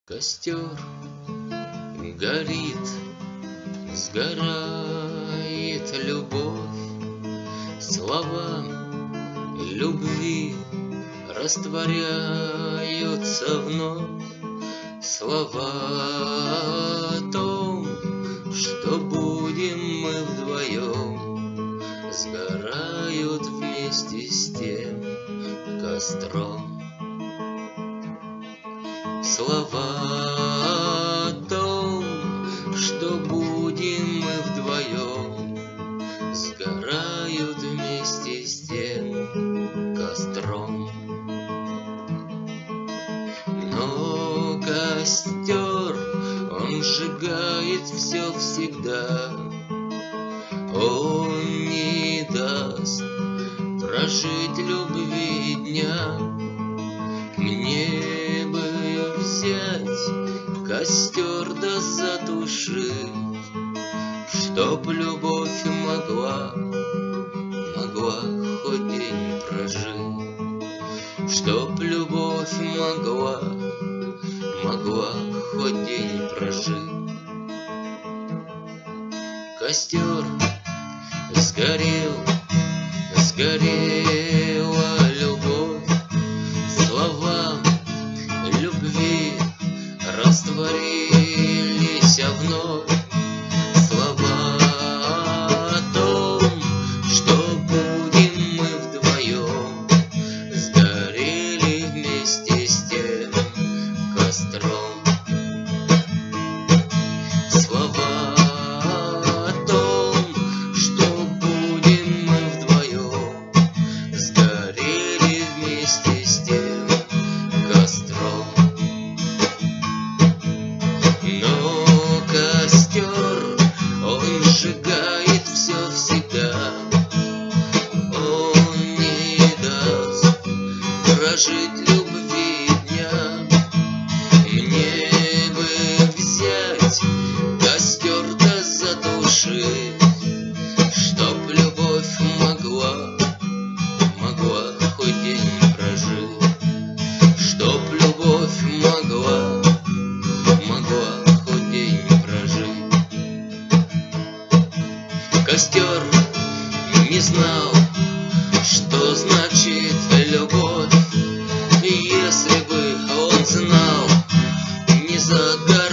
Костер горит, сгорает любовь, слова любви растворяются вновь. Слова о том, что будем мы вдвоем, сгорают вместе с тем костром. Слова о том, что будем мы вдвоем, сгорают вместе с тем костром. Но костер, он сжигает все всегда, он не даст прожить любви дня. Мне бы взять костер да затушить, чтоб любовь могла хоть день прожить, чтоб любовь могла хоть день прожить. Костер сгорела любовь, слова любви растворились вновь. Слова о том, что будем мы вдвоем, сгорели вместе с тем костром. Слова о том, что будем мы вдвоем, сгорели вместе с тем костром. Но костер, он сжигает все всегда, он не даст прожить любви дня. Мне бы взять костер да затушить, чтоб любовь могла хоть день прожить, чтоб любовь могла хоть день прожить. Костер не знал, что значит любовь. Если бы он знал, не загорел